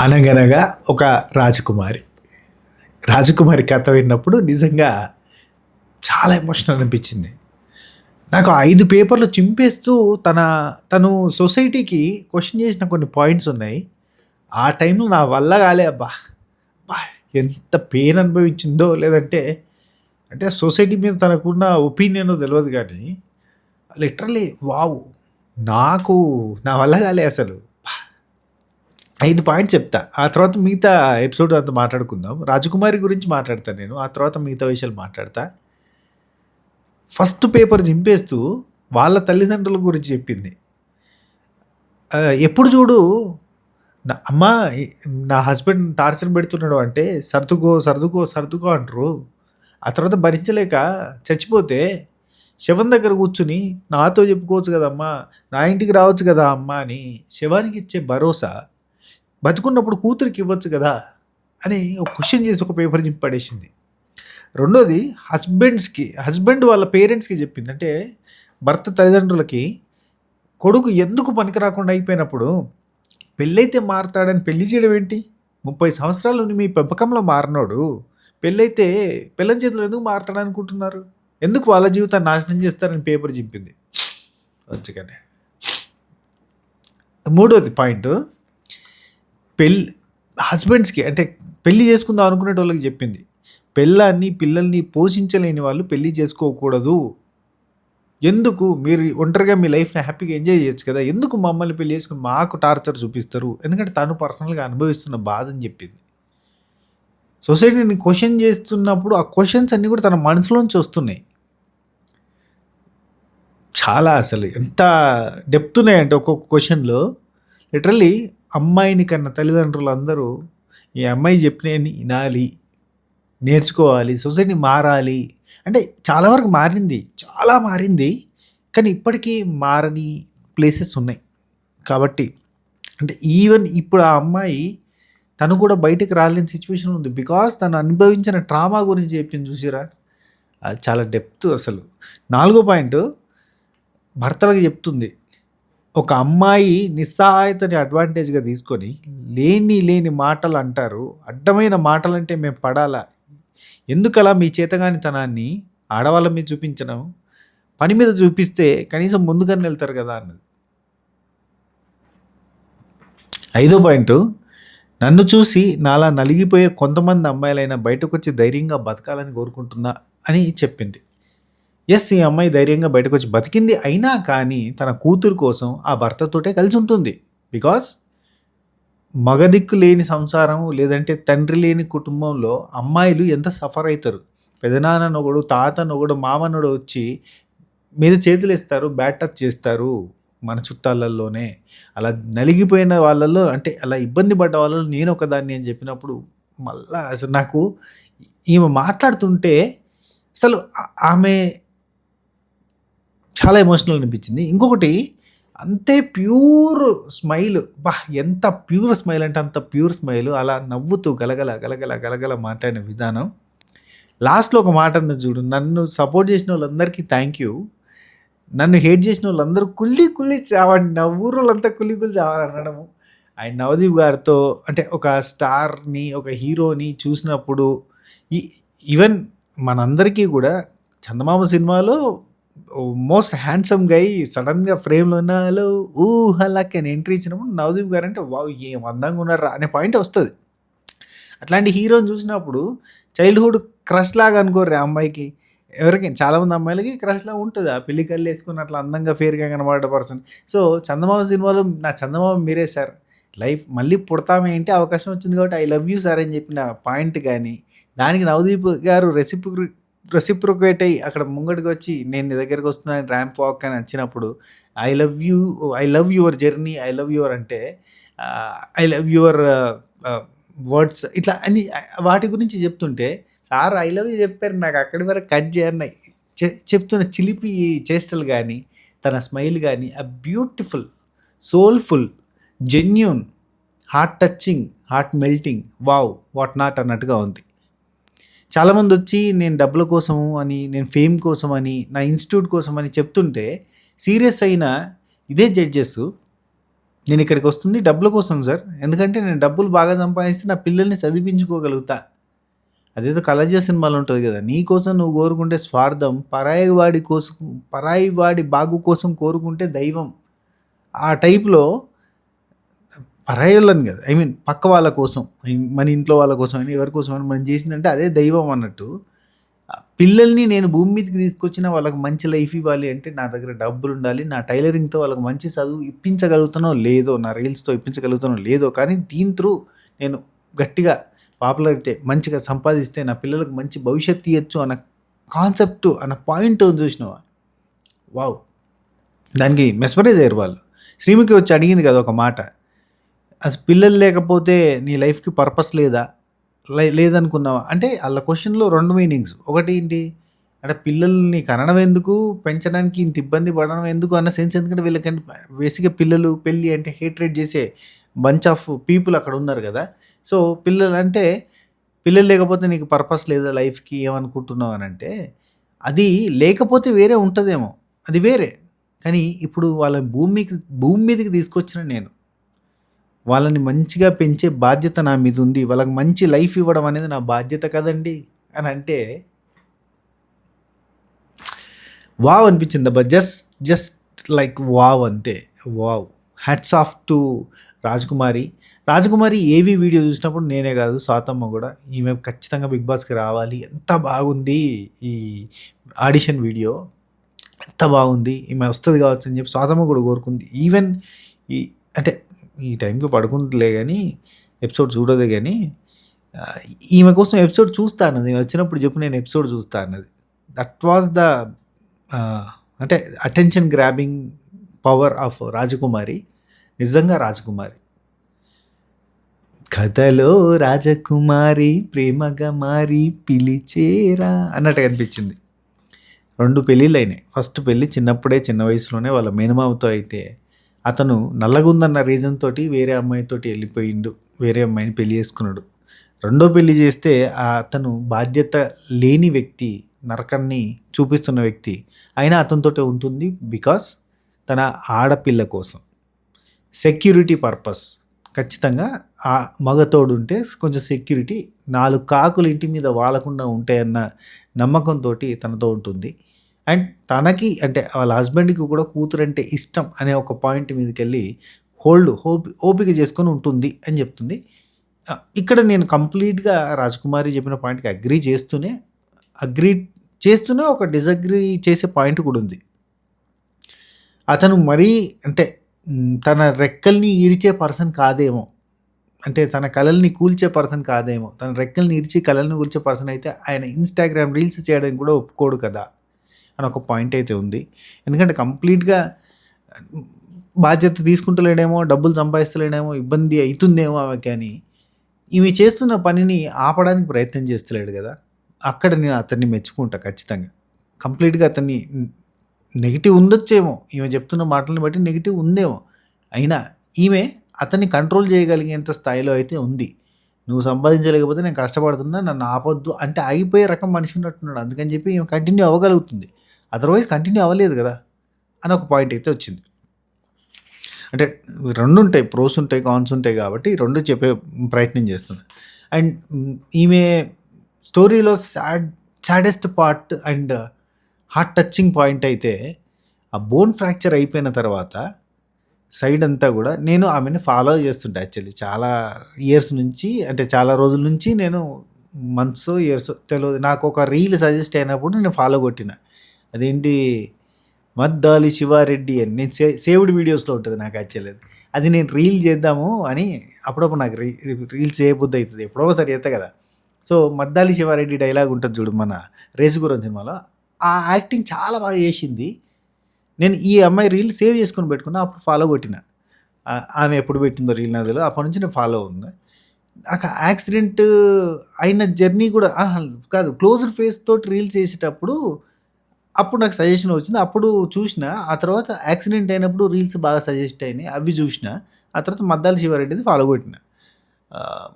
అనగనగా ఒక రాజకుమారి. రాజకుమారి కథ విన్నప్పుడు నిజంగా చాలా ఎమోషనల్ అనిపించింది. నాకు 5 పేపర్లు చింపేస్తూ తను సొసైటీకి క్వెషన్ చేసిన కొన్ని పాయింట్స్ ఉన్నాయి. ఆ టైంలో నా వల్ల కాలే అబ్బా! అబ్బా! ఎంత పెయిన్ అనుభవించిందో లేదంటే అంటే సొసైటీ మీద తనకున్న ఒపీనియనో తెలవదు గానీ, లిటరల్లీ వావ్! నాకు నా వల్ల కాలే అసలు. 5 పాయింట్స్ చెప్తా. ఆ తర్వాత మిగతా ఎపిసోడ్ అంతా మాట్లాడుకుందాం. రాజకుమారి గురించి మాట్లాడతా నేను. ఆ తర్వాత మిగతా విషయాలు మాట్లాడతా. ఫస్ట్ పేపర్ చింపేస్తూ వాళ్ళ తల్లిదండ్రుల గురించి చెప్పింది. ఎప్పుడు చూడు అమ్మా నా హస్బెండ్ టార్చర్ పెడుతున్నాడు అంటే సర్దుకో, సర్దుకో, సర్దుకో అంటారు. ఆ తర్వాత భరించలేక చచ్చిపోతే శవం దగ్గర కూర్చొని నాతో చెప్పుకోవచ్చు కదమ్మా! నా ఇంటికి రావచ్చు కదా అమ్మా! అని శవానికి ఇచ్చే భరోసా బతికున్నప్పుడు కూతురికి ఇవ్వచ్చు కదా! అని ఒక క్వెషన్ చేసి ఒక పేపర్ చింపి పడేసింది. రెండోది హస్బెండ్ వాళ్ళ పేరెంట్స్‌కి చెప్పింది. అంటే భర్త తల్లిదండ్రులకి కొడుకు ఎందుకు పనికి రాకుండా అయిపోయినప్పుడు పెళ్ళైతే మారతాడని పెళ్లి చేయడం ఏంటి? 30 సంవత్సరాలు మీ పెంపకంలో మారినోడు పెళ్ళైతే పెళ్ళాం చేతిలో ఎందుకు మారతాడనుకుంటున్నారు? ఎందుకు వాళ్ళ జీవితాన్ని నాశనం చేస్తారని పేపర్ చింపింది. మంచిగానే. మూడోది పాయింట్ హస్బెండ్స్‌కి అంటే పెళ్లి చేసుకుందాం అనుకునేటోళ్ళకి చెప్పింది. పెళ్ళాన్ని, పిల్లల్ని పోషించలేని వాళ్ళు పెళ్లి చేసుకోకూడదు. ఎందుకు మీరు ఒంటరిగా మీ లైఫ్‌ని హ్యాపీగా ఎంజాయ్ చేయొచ్చు కదా! ఎందుకు మమ్మల్ని పెళ్లి చేసుకొని మాకు టార్చర్ చూపిస్తారు? ఎందుకంటే తను పర్సనల్‌గా అనుభవిస్తున్న బాధని చెప్పింది. సొసైటీని క్వెషన్ చేస్తున్నప్పుడు ఆ క్వెషన్స్ అన్నీ కూడా తన మనసులోంచి వస్తున్నాయి. చాలా అసలు ఎంత డెప్త్ ఉన్నాయంటే ఒక్కొక్క క్వెషన్‌లో లిటరల్లీ అమ్మాయిని కన్న తల్లిదండ్రులందరూ ఈ అమ్మాయి చెప్పినయన్ని ఇనాలి, నేర్చుకోవాలి, సొసైటీ మారాలి. అంటే చాలా వరకు మారింది. చాలా మారింది. కానీ ఇప్పటికీ మారని ప్లేసెస్ ఉన్నాయి. కాబట్టి అంటే ఈవెన్ ఇప్పుడు ఆ అమ్మాయి తను కూడా బయటకి రాలేని సిచ్యువేషన్ ఉంది. బికాజ్ తను అనుభవించిన ట్రామా గురించి చెప్పింది చూసిర్రా? అది చాలా డెప్త్ అసలు. నాలుగో పాయింట్ భర్తలకు చెప్తుంది. ఒక అమ్మాయి నిస్సహాయతని అడ్వాంటేజ్‌గా తీసుకొని లేని మాటలు అంటారు. అడ్డమైన మాటలంటే మేము పడాలా? ఎందుకలా మీ చేతగానితనాన్ని ఆడవాళ్ళ మీద చూపించడం? పని మీద చూపిస్తే కనీసం ముందుగానే వెళ్తారు కదా! అన్నది. ఐదో పాయింటు నన్ను చూసి నాలా నలిగిపోయే కొంతమంది అమ్మాయిలైనా బయటకొచ్చి ధైర్యంగా బతకాలని కోరుకుంటున్నా అని చెప్పింది. యెస్, ఈ అమ్మాయి ధైర్యంగా బయటకొచ్చి బతికింది. అయినా కానీ తన కూతురు కోసం ఆ భర్తతోటే కలిసి ఉంటుంది. బికాజ్ మగదిక్కు లేని సంసారం లేదంటే తండ్రి లేని కుటుంబంలో అమ్మాయిలు ఎంత సఫర్ అవుతారు. పెదనాన్ననొకడు, తాతనొకడు, మామనొకడు వచ్చి మీద చేతులేస్తారు, బ్యాడ్ టచ్ చేస్తారు మన చుట్టాలల్లోనే. అలా నలిగిపోయిన వాళ్ళలో అంటే అలా ఇబ్బంది పడ్డ వాళ్ళలో నేను ఒకదాన్ని అని చెప్పినప్పుడు మళ్ళా అసలు నాకు ఈమె మాట్లాడుతుంటే అసలు ఆమె చాలా ఎమోషనల్ అనిపించింది. ఇంకొకటి అంతే ప్యూర్ స్మైల్. ఎంత ప్యూర్ స్మైల్ అంటే అంత ప్యూర్ స్మైల్. అలా నవ్వుతూ గలగల మాట్లాడిన విధానం. లాస్ట్‌లో ఒక మాట అన్నది చూడు. నన్ను సపోర్ట్ చేసిన వాళ్ళందరికీ థ్యాంక్ యూ. నన్ను హేట్ చేసిన వాళ్ళందరూ కుళ్ళి చావండి. నా ఊరోళ్ళంతా కుళ్ళి చావాలనడము. ఆయన నవదీప్ గారితో అంటే ఒక స్టార్‌ని, ఒక హీరోని చూసినప్పుడు ఈవెన్ మనందరికీ కూడా చందమామ సినిమాలో మోస్ట్ హ్యాండ్సమ్ గై సడన్‌గా ఫ్రేమ్‌లో నాలో ఊహలకి అని ఎంట్రీ ఇచ్చినప్పుడు నవదీప్ గారంటే వావ్! ఏం అందంగా ఉన్నారురా అనే పాయింట్ వస్తది. అట్లాంటి హీరోని చూసినప్పుడు చైల్డ్‌హుడ్ క్రష్ లాగా అనుకోర్రి ఆ అమ్మాయికి. ఎవరికైనా చాలామంది అమ్మాయిలకి క్రష్‌లా ఉంటది. ఆ పెళ్లి కళ్ళేసుకొని అట్లా అందంగా ఫెయిర్‌గా కనబడ్డ పర్సన్. సో, చందమామ సినిమాలో నా చందమామ మీరే సార్. లైఫ్ మళ్ళీ పుడతామేంటి అవకాశం వచ్చింది కాబట్టి ఐ లవ్ యూ సార్ అని చెప్పిన పాయింట్ గాని, దానికి నవదీప్ గారు రెసిప్రొకేట్ అయ్యి అక్కడ ముంగటికి వచ్చి నేను నీ దగ్గరికి వస్తున్నాను ర్యాంప్ వాక్ అని వచ్చినప్పుడు I love your journey, I love your అంటే ఐ లవ్ యువర్ వర్డ్స్ ఇట్లా అని వాటి గురించి చెప్తుంటే సార్ ఐ లవ్ యూ చెప్పారు నాకు అక్కడి వరకు కట్ చేయన్న చెప్తున్న చిలిపి చేష్టలు కానీ తన స్మైల్ కానీ ఆ beautiful, soulful, genuine, heart touching, heart melting, wow what not అన్నట్టుగా ఉంది. చాలామంది వచ్చి నేను డబ్బుల కోసము అని, నేను ఫేమ్ కోసం అని, నా ఇన్స్టిట్యూట్ కోసం అని చెప్తుంటే సీరియస్ అయిన ఇదే జడ్జెస్ నేనిక్కడికొస్తుంది డబ్బుల కోసం సార్. ఎందుకంటే నేను డబ్బులు బాగా సంపాదిస్తే నా పిల్లల్ని చదివిపించుకోగలుగుతా. అదేదో 'కలేజా' సినిమాలో ఉంటది గదా! నీ కోసం నువ్వు కోరుకుంటే స్వార్థం, పరాయి వాడి బాగు కోసం కోరుకుంటే దైవం. ఆ టైప్‌లో పరాయోళ్ళని గాదు. ఐ మీన్ పక్క వాళ్ళ కోసం, మన ఇంట్లో వాళ్ళ కోసమైనా, ఎవరి కోసమైనా మనం చేసిందంటే అదే దైవం అన్నట్టు. పిల్లల్ని నేను భూమి మీదకి తీసుకొచ్చినా వాళ్ళకి మంచి లైఫ్ ఇవ్వాలి అంటే నా దగ్గర డబ్బులుండాలి. నా టైలరింగ్‌తో వాళ్ళకి మంచి చదువు ఇప్పించగలుగుతానో లేదో, నా రీల్స్‌తో ఇప్పించగలుగుతానో లేదో, కానీ దీని త్రూ నేను గట్టిగా పాపులర్ అయితే, మంచిగా సంపాదిస్తే నా పిల్లలకు మంచి భవిష్యత్తు ఇయ్యొచ్చు అన్న కాన్సెప్ట్, అన్న పాయింట్ చూసినావా? వావ్! దానికి మెస్మరైజ్ అయ్యారు వాళ్ళు. శ్రీముఖి వచ్చి అడిగింది కదా ఒక మాట. అసలు పిల్లలు లేకపోతే నీ లైఫ్‌కి పర్పస్ లేదా? లేదనుకున్నావా? అంటే ఆళ్ళ క్వెషన్‌లో 2 మీనింగ్స్. ఒకటి ఏంటి? అంటే పిల్లల్ని కనడం ఎందుకు? పెంచడానికి ఇంత ఇబ్బంది పడడం ఎందుకు? అన్న సెన్స్. ఎందుకంటే వీళ్ళకంటే బేసిక్‌గా పిల్లలు, పెళ్లి అంటే హేట్రేట్ చేసే బంచ్ ఆఫ్ పీపుల్ అక్కడ ఉన్నారు కదా! సో, పిల్లలంటే పిల్లలు లేకపోతే నీకు పర్పస్ లేదా లైఫ్‌కి ఏమనుకుంటున్నావు అనంటే, అది లేకపోతే వేరే ఉంటదేమో. అది వేరే. కానీ ఇప్పుడు వాళ్ళని భూమి మీదకి తీసుకొచ్చిన నేను. వాళ్ళని మంచిగా పెంచే బాధ్యత నా మీద ఉంది. వాళ్ళకి మంచి లైఫ్ ఇవ్వడం అనేది నా బాధ్యత కదండీ! అని అంటే వావ్! అనిపించిందబ్బా! జస్ట్ లైక్ వావ్ అంతే. వావ్! హ్యాట్స్ ఆఫ్ టు రాజకుమారి. రాజకుమారి ఏవి వీడియో చూసినప్పుడు నేనే కాదు స్వాతమ్మ కూడా ఈమె ఖచ్చితంగా 'బిగ్ బాస్'కి రావాలి. ఎంత బాగుంది ఈ ఆడిషన్ వీడియో. ఎంత బాగుంది. ఈమె వస్తది కావచ్చు అని చెప్పి స్వాతమ్మ కూడా కోరుకుంది. ఈవెన్ ఈ అంటే ఈ టైంకి పడుకుంటలే గానీ, ఎపిసోడ్ చూడదు గానీ, ఈమె కోసం ఎపిసోడ్ చూస్తా అన్నది. వచ్చినప్పుడు చెప్పు నేను ఎపిసోడ్ చూస్తా అన్నది. దట్ వాస్ ద అంటే అటెన్షన్ గ్రాబింగ్ పవర్ ఆఫ్ రాజకుమారి. నిజంగా రాజకుమారి. కథలో రాజకుమారి ప్రేమగా మారి పిలిచేరా అన్నట్టుగా అనిపించింది. 2 పెళ్ళిళ్ళయినాయి. ఫస్ట్ పెళ్లి చిన్నప్పుడే, చిన్న వయసులోనే వాళ్ళ మేనమామతో అయితే, అతను నల్లగుందన్న రీజన్ తోటి వేరే అమ్మాయితోటి ఎళ్ళిపోయిండు. వేరే అమ్మాయిని పెళ్లి చేసుకున్నాడు. రెండో పెళ్లి చేస్తే అతను బాధ్యత లేని వ్యక్తి, నరకాన్ని చూపిస్తున్న వ్యక్తి. అయినా అతనితోటే ఉంటుంది. బికాస్ తన ఆడపిల్ల కోసం. Security purpose. ఖచ్చితంగా ఆ మగ తోడుంటే కొంచెం సెక్యూరిటీ, 4 కాకులు ఇంటి మీద వాలకుండా ఉంటాయన్న నమ్మకంతోటి తనతో ఉంటుంది. అండ్ తనకి అంటే వాళ్ళ హస్బెండ్‌కి కూడా కూతురంటే ఇష్టం అనే ఒక పాయింట్ మీదకెళ్ళి ఓపిక చేసుకొని ఉంటుంది అని చెప్తుంది. ఇక్కడ నేను కంప్లీట్‌గా రాజకుమారి చెప్పిన పాయింట్‌కి అగ్రీ చేస్తూనే ఒక డిసగ్రీ చేసే పాయింట్ కూడా ఉంది. అతను మరీ అంటే తన రెక్కల్ని ఇరిచే పర్సన్ కాదేమో. అంటే తన కలల్ని కూల్చే పర్సన్ కాదేమో. తన రెక్కల్ని ఇరిచి కలల్ని కూల్చే పర్సన్ అయితే ఆయన ఇన్‌స్టాగ్రామ్ రీల్స్ చేయడానికి కూడా ఒప్పుకోడు కదా! అని ఒక పాయింట్ అయితే ఉంది. ఎందుకంటే కంప్లీట్‌గా బాధ్యత తీసుకుంటలేడేమో, డబ్బులు సంపాదిస్తలేడేమో, ఇబ్బంది అయితుందేమో ఆమెకి అని, ఈమె చేస్తున్న పనిని ఆపడానికి ప్రయత్నం చేస్తలేడు కదా! అక్కడ నేను అతన్ని మెచ్చుకుంటా ఖచ్చితంగా. కంప్లీట్‌గా అతన్ని నెగెటివ్ ఉండొచ్చేమో. ఈమె చెప్తున్న మాటలను బట్టి నెగెటివ్ ఉందేమో. అయినా ఈమె అతన్ని కంట్రోల్ చేయగలిగేంత స్థాయిలో అయితే ఉంది. నువ్వు సంపాదించలేకపోతే నేను కష్టపడుతున్నా, నన్ను ఆపొద్దు అంటే ఆగిపోయే రకం మనిషి ఉన్నట్టున్నాడు. అందుకని చెప్పి ఈమె కంటిన్యూ అవ్వగలుగుతుంది. అదర్‌వైజ్ కంటిన్యూ అవ్వలేదు కదా! అని ఒక పాయింట్ అయితే వచ్చింది. అంటే 2 ఉంటాయి. ప్రోస్ ఉంటాయి, కాన్స్ ఉంటాయి కాబట్టి 2 చెప్పే ప్రయత్నం చేస్తున్నా. అండ్ ఈమె స్టోరీలో saddest part and heart touching point అయితే ఆ బోన్ ఫ్రాక్చర్ అయిపోయిన తర్వాత సైడ్ అంతా కూడా నేను ఆమెని ఫాలో చేస్తుంటా యాక్చువల్లీ. చాలా ఇయర్స్ నుంచి, అంటే చాలా రోజుల నుంచి నేను మంత్సో, ఇయర్సో తెలవదు. నాకు ఒక రీల్ సజెస్ట్ అయినప్పుడు నేను ఫాలో కొట్టిన. అదేంటి మద్దాలి శివారెడ్డి అని. నేను సేవ్డ్ వీడియోస్‌లో ఉంటది నాకు యాక్చువల్లీ అది. అది నేను రీల్ చేద్దాము అని అప్పుడప్పుడు నాకు రీల్స్ చేయబుద్ధి అయితది. ఎప్పుడో ఒకసారి చేత్తా కదా! సో, మద్దాలి శివారెడ్డి డైలాగ్ ఉంటది చూడు మన 'రేసుగుర్రం' సినిమాలో. ఆ యాక్టింగ్ చాలా బాగా చేసింది. నేను ఈ అమ్మాయి రీల్ సేవ్ చేసుకొని పెట్టుకున్నా. అప్పుడు ఫాలో కొట్టిన. ఆమె ఎప్పుడు పెట్టిందో రీల్ నాకు తెలవదు. అప్పటి నుంచి నేను ఫాలో ఉన్నా. నాకు యాక్సిడెంట్ అయిన జర్నీ కూడా కాదు, క్లోజ్డ్ ఫేస్ తోటి రీల్స్ చేసేటప్పుడు అప్పుడు నాకు సజెషన్ వచ్చింది. అప్పుడు చూసిన. ఆ తర్వాత యాక్సిడెంట్ అయినప్పుడు రీల్స్ బాగా సజెస్ట్ అయినాయి. అవి చూసిన. ఆ తర్వాత మద్దాలి శివారెడ్డిది ఫాలో కొట్టిన.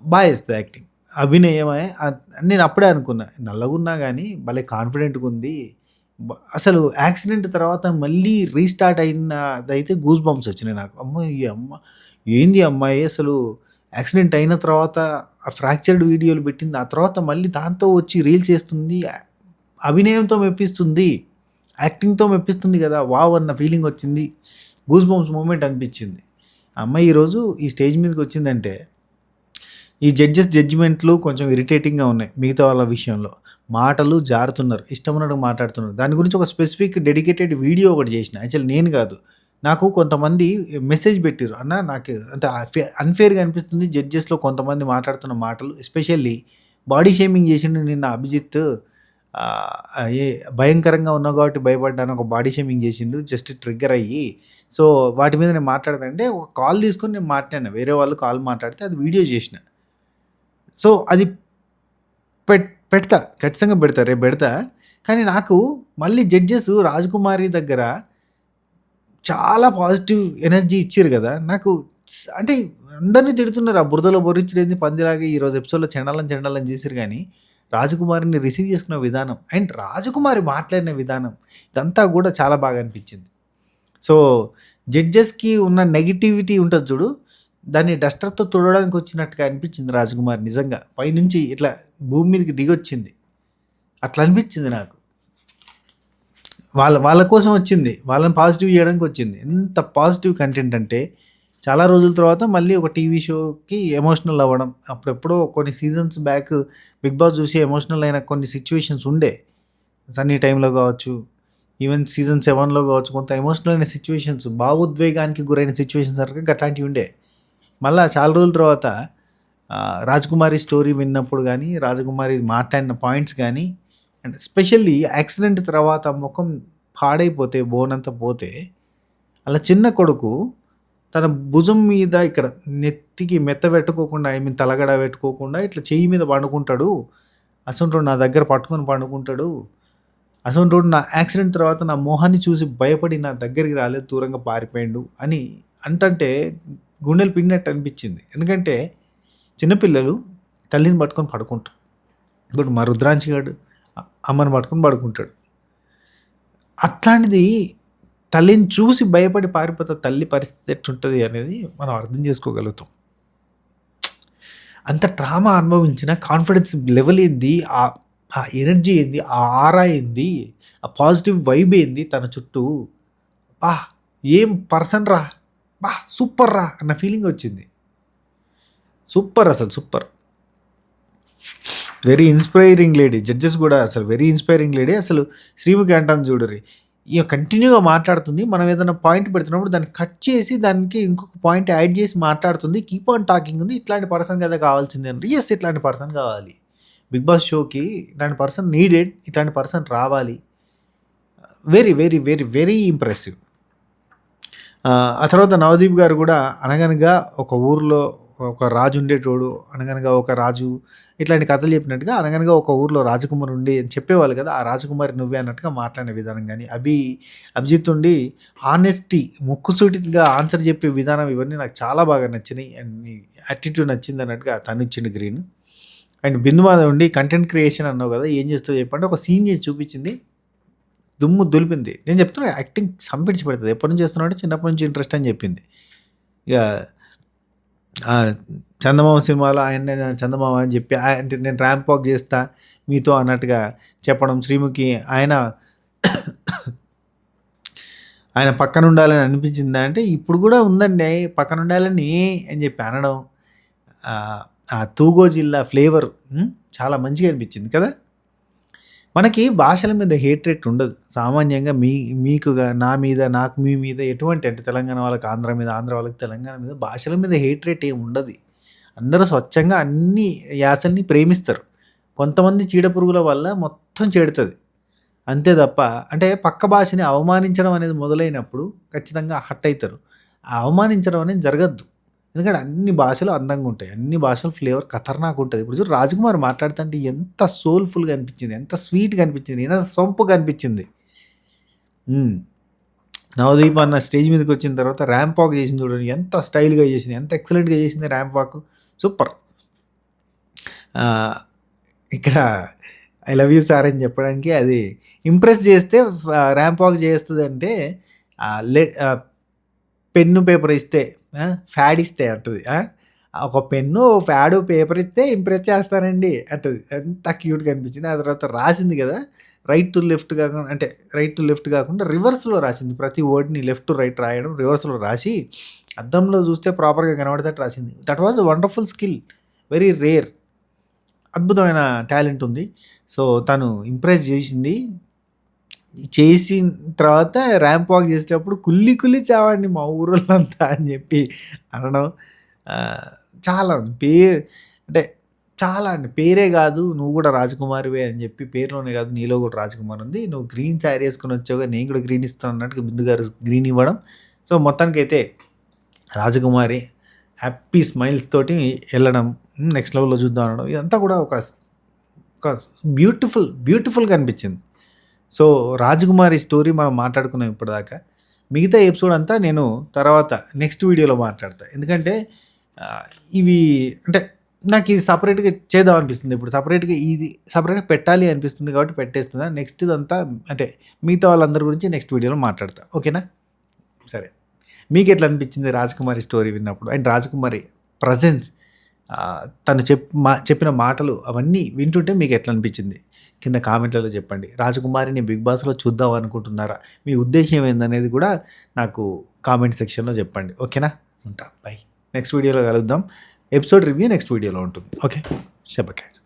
బా చేస్తది యాక్టింగ్. అభినయమే నేను అప్పుడే అనుకున్నా. నల్లగున్నా గానీ భలే కాన్ఫిడెంట్‌గుంది. అసలు యాక్సిడెంట్ తర్వాత మళ్ళీ రీస్టార్ట్ అయినదైతే గూస్ బంప్స్ వచ్చినాయి నాకు. అమ్మో! ఈ ఏంది అమ్మాయి అసలు యాక్సిడెంట్ అయిన తర్వాత ఆ ఫ్రాక్చర్డ్ వీడియోలు పెట్టింది. ఆ తర్వాత మళ్ళీ దాంతో వచ్చి రీల్స్ చేస్తుంది. అభినయంతో మెప్పిస్తుంది. యాక్టింగ్‌తో మెప్పిస్తుంది గదా! వావ్! అన్న ఫీలింగ్ వచ్చింది. గూస్ బంప్స్ మూమెంట్ అనిపించింది. ఆ అమ్మాయి ఈరోజు ఈ స్టేజ్ మీదకొచ్చిందంటే ఈ జడ్జిమెంట్లు కొంచెం ఇరిటేటింగ్‌గా ఉన్నాయి మిగతా వాళ్ళ విషయంలో. మాటలు జారుతున్నారు. ఇష్టమున్నట్టు మాట్లాడుతున్నారు. దాని గురించి ఒక స్పెసిఫిక్ డెడికేటెడ్ వీడియో ఒకటి చేసిన. యాక్చువల్లీ నేను కాదు. నాకు కొంతమంది మెసేజ్ పెట్టిర్రు. అన్న నాకు అంటే అన్‌ఫెయిర్‌గా అనిపిస్తుంది జడ్జెస్‌లో కొంతమంది మాట్లాడుతున్న మాటలు. ఎస్పెషల్లీ బాడీ షేమింగ్ చేసిండు నిన్న అభిజిత్. ఏ భయంకరంగా ఉన్నావు కాబట్టి భయపడ్డాను ఒక బాడీ షేమింగ్ చేసిండు. జస్ట్ ట్రిగ్గర్ అయ్యి. సో, వాటి మీద నేను మాట్లాడదంటే ఒక కాల్ తీసుకొని నేను మాట్లాడినా. వేరే వాళ్ళు కాల్ మాట్లాడితే అది వీడియో చేసిన. సో, అది పెడతా. ఖచ్చితంగా పెడతా. రేపు పెడతా. కానీ నాకు మళ్ళీ జడ్జెస్ రాజకుమారి దగ్గర చాలా పాజిటివ్ ఎనర్జీ ఇచ్చిర్రు గదా! నాకు అంటే అందరిని తిడుతున్నారు. ఆ బురదలో బొర్రిచ్చుడేంది పందిలాగా ఈరోజు ఎపిసోడ్‌లో చెండాలం చేసిర్రు గానీ, రాజకుమారిని రిసీవ్ చేసుకున్న విధానం అండ్ రాజకుమారి మాట్లాడిన విధానం ఇదంతా గూడా చాలా బాగా అనిపించింది. సో, జడ్జెస్‌కి ఉన్న నెగటివిటీ ఉంటది చూడు, దాన్ని డస్టర్‌తో తుడవడానికి వచ్చినట్టుగా అనిపించింది రాజకుమారి నిజంగా. పైనుంచి ఇట్లా భూమి మీదకి దిగొచ్చింది. అట్లా అనిపించింది నాకు. వాళ్ళ కోసం వచ్చింది. వాళ్ళని పాజిటివ్ చేయడానికి వచ్చింది. ఎంత పాజిటివ్ కంటెంట్ అంటే చాలా రోజుల తర్వాత మళ్ళీ ఒక టీవీ షోకి ఎమోషనల్ అవ్వడం. అప్పుడెప్పుడో కొన్ని సీజన్స్ బ్యాక్ 'బిగ్ బాస్' చూసి ఎమోషనల్ అయిన కొన్ని సిట్యుయేషన్స్ ఉండే. 'సన్నీ' టైంలో కావచ్చు, ఈవెన్ సీజన్ 7లో కావచ్చు, కొంత ఎమోషనల్ అయిన సిట్యుయేషన్స్, భావోద్వేగానికి గురైన సిట్యుయేషన్స్ అట్లాంటివి ఉండే. మళ్ళా చాలా రోజుల తర్వాత రాజకుమారి స్టోరీ విన్నప్పుడు కానీ, రాజకుమారి మాట్లాడిన పాయింట్స్ కానీ, అండ్ ఎస్పెషల్లీ యాక్సిడెంట్ తర్వాత ముఖం పాడైపోతే బోనంతా పోతే అలా చిన్న కొడుకు తన భుజం మీద ఇక్కడ నెత్తికి మెత్త పెట్టుకోకుండా ఐ మీన్ తలగడ పెట్టుకోకుండా ఇట్లా చెయ్యి మీద పండుకుంటాడు. అసొంటోడు నా దగ్గర పట్టుకొని పండుకుంటాడు. అసొంటోడు నా యాక్సిడెంట్ తర్వాత నా మొహాన్ని చూసి భయపడి నా దగ్గరికి రాలేదు, దూరంగా పారిపోయిండు అని అంటంటే గుండెలు పిండినట్టు అనిపించింది. ఎందుకంటే చిన్నపిల్లలు తల్లిని పట్టుకొని పడుకుంటారు. ఇప్పుడు మా రుద్రాంశి గాడు అమ్మని పట్టుకొని పడుకుంటాడు. అట్లాంటిది తల్లిని చూసి భయపడి పారిపోతే తల్లి పరిస్థితి ఎట్లుంటుంది అనేది మనం అర్థం చేసుకోగలుగుతాం. అంత ట్రామా అనుభవించిన కాన్ఫిడెన్స్ లెవెల్ ఏంది, ఆ ఎనర్జీ ఏంది, ఆ ఆరా ఏంది, ఆ పాజిటివ్ వైబ్ ఏంది తన చుట్టూ. ఏం పర్సన్ రా, సూపర్ రా అన్న ఫీలింగ్ వచ్చింది. సూపర్, అసలు super. Very inspiring lady. Judges కూడా అసలు వెరీ ఇన్స్పైరింగ్ లేడీ. అసలు శ్రీముఖి అంటాను చూడరి, ఇక కంటిన్యూగా మాట్లాడుతుంది. మనం ఏదైనా పాయింట్ పెడుతున్నప్పుడు దాన్ని కట్ చేసి దానికి ఇంకొక పాయింట్ యాడ్ చేసి మాట్లాడుతుంది. కీప్ ఆన్ టాకింగ్ ఉంది. ఇట్లాంటి పర్సన్ కదా కావాల్సింది అని. ఎస్, ఇట్లాంటి పర్సన్ కావాలి బిగ్ బాస్ షోకి. ఇట్లాంటి పర్సన్ నీడెడ్. ఇట్లాంటి పర్సన్ రావాలి. Very very very very impressive. ఆ తర్వాత నవదీప్ గారు కూడా అనగనగా ఒక ఊరిలో ఒక రాజు ఉండేటోడు, అనగనగా ఒక రాజు, ఇట్లాంటి కథలు చెప్పినట్టుగా అనగనగా ఒక ఊరిలో రాజకుమారి ఉండి అని చెప్పేవాళ్ళు కదా, ఆ రాజకుమారి నువ్వే అన్నట్టుగా మాట్లాడిన విధానం కానీ, అభిజిత్ ఉండి హానెస్టీ ముక్కుసూటిగా ఆన్సర్ చెప్పే విధానం, ఇవన్నీ నాకు చాలా బాగా నచ్చినాయి. అండ్ నీ యాటిట్యూడ్ నచ్చింది అన్నట్టుగా తను ఇచ్చిండు గ్రీన్. అండ్ బిందు మాధవ్ ఉండి కంటెంట్ క్రియేషన్ అన్నావు కదా, ఏం చేస్తావు చెప్పంటే ఒక సీన్ చేసి చూపించింది, దుమ్ము దులిపింది. నేను చెప్తున్నా యాక్టింగ్ సంపించి పెడుతుంది. ఎప్పటి నుంచి చేస్తున్నావు అంటే చిన్నప్పటి నుంచి ఇంట్రెస్ట్ అని చెప్పింది. ఇక చందమామ సినిమాలో ఆయన చందమామ అని చెప్పి అంటే నేను ర్యాంప్ వాక్ చేస్తా మీతో అన్నట్టుగా చెప్పడం, శ్రీముఖి ఆయన పక్కన ఉండాలని అనిపించిందా అంటే ఇప్పుడు కూడా ఉందండి పక్కన ఉండాలని అని చెప్పి అనడం, ఆ తూగో జిల్లా ఫ్లేవర్ చాలా మంచిగా అనిపించింది కదా. మనకి భాషల మీద హేట్రేట్ ఉండదు సామాన్యంగా. మీకుగా నా మీద, నాకు మీ మీద ఎటువంటి అంటే తెలంగాణ వాళ్ళకి ఆంధ్ర మీద, ఆంధ్ర వాళ్ళకి తెలంగాణ మీద భాషల మీద హేట్రేట్ ఏమి ఉండదు. అందరూ స్వచ్ఛంగా అన్ని యాసల్ని ప్రేమిస్తారు. కొంతమంది చీడపురుగుల వల్ల మొత్తం చెడుతుంది అంతే తప్ప, అంటే పక్క భాషని అవమానించడం అనేది మొదలైనప్పుడు ఖచ్చితంగా హర్ట్ అవుతారు. ఆ అవమానించడం అనేది జరగద్దు. ఎందుకంటే అన్ని భాషలు అందంగా ఉంటాయి, అన్ని భాషల ఫ్లేవర్ ఖతర్నాక్ ఉంటుంది. ఇప్పుడు చూడు రాజకుమార్ మాట్లాడుతుంటే ఎంత సోల్ఫుల్గా అనిపించింది, ఎంత స్వీట్గా అనిపించింది, ఎంత సొంపుగా అనిపించింది. నవదీప్ అన్న స్టేజ్ మీదకి వచ్చిన తర్వాత ర్యాంప్ వాక్ చేసింది చూడండి, ఎంత స్టైల్గా చేసింది, ఎంత ఎక్సలెంట్గా చేసింది ర్యాంప్ వాక్. సూపర్. ఇక్కడ ఐ లవ్ యూ సార్ అని చెప్పడానికి అది ఇంప్రెస్ చేస్తే ర్యాంప్ వాక్ చేస్తుందంటే పెన్ను పేపర్ ఇస్తే ఫ్యాడ్ ఇస్తే అంటది. ఒక పెన్ను, ఫ్యాడు, పేపర్ ఇస్తే ఇంప్రెస్ చేస్తానండి అంటది. ఎంత క్యూట్‌గా అనిపించింది. ఆ తర్వాత రాసింది కదా! రైట్ టు లెఫ్ట్ కాకుండా అంటే రైట్ టు లెఫ్ట్ కాకుండా రివర్స్‌లో రాసింది. ప్రతి వర్డ్‌ని లెఫ్ట్ టు రైట్ రాయడం రివర్స్‌లో రాసి అద్దంలో చూస్తే ప్రాపర్‌గా కనబడేటట్టు రాసింది. That was a wonderful skill. Very rare. అద్భుతమైన టాలెంట్ ఉంది. సో, తను ఇంప్రెస్ చేసింది. చేసిన తర్వాత ర్యాంప్ వాక్ చేసేటప్పుడు కుళ్ళి కుళ్ళి చావండి మా ఊరోళ్ళంతా అని చెప్పి అనడం. చాలా అంటే చాలా అండి. పేరే కాదు నువ్వు కూడా రాజకుమారివే అని చెప్పి పేరులోనే కాదు నీలో కూడా రాజకుమారి ఉంది. నువ్వు గ్రీన్ శారీ వేసుకొని వచ్చావుగా నేను కూడా గ్రీన్ ఇస్తాను అన్నట్టుగా బిందు గారు గ్రీన్ ఇవ్వడం. సో, మొత్తానికైతే రాజకుమారి హ్యాపీ స్మైల్స్ తోటి వెళ్ళడం, నెక్స్ట్ లెవెల్‌లో చూద్దాం అనడం. ఇదంతా కూడా ఒక బ్యూటిఫుల్‌గా అనిపించింది. సో, రాజకుమారి స్టోరీ మనం మాట్లాడుకున్నాం ఇప్పటిదాకా. మిగతా ఎపిసోడ్ అంతా నేను తర్వాత నెక్స్ట్ వీడియోలో మాట్లాడతా. ఎందుకంటే ఇవి అంటే నాకు ఇది సెపరేట్‌గా చేద్దాం అనిపిస్తుంది. ఇప్పుడు సెపరేట్‌గా పెట్టాలి అనిపిస్తుంది కాబట్టి పెట్టేస్తున్నా. నెక్స్ట్ ఇదంతా అంటే మిగతా వాళ్ళందరి గురించి నెక్స్ట్ వీడియోలో మాట్లాడతా. ఓకేనా? సరే. మీకెట్లా అనిపించింది రాజకుమారి స్టోరీ విన్నప్పుడు? అండ్ రాజకుమారి ప్రెజెన్స్ తను చెప్పిన మాటలు అవన్నీ వింటుంటే మీకు ఎట్లా అనిపించింది? కింద కామెంట్లలో చెప్పండి. రాజకుమారిని బిగ్ బాస్‌లో చూద్దాం అనుకుంటున్నారా? మీ ఉద్దేశ్యం ఏందనేది కూడా నాకు కామెంట్ సెక్షన్‌లో చెప్పండి. ఓకేనా? ఉంటా. బై. నెక్స్ట్ వీడియోలో కలుద్దాం. ఎపిసోడ్ రివ్యూ నెక్స్ట్ వీడియోలో ఉంటుంది. ఓకే. శుభఖైర్.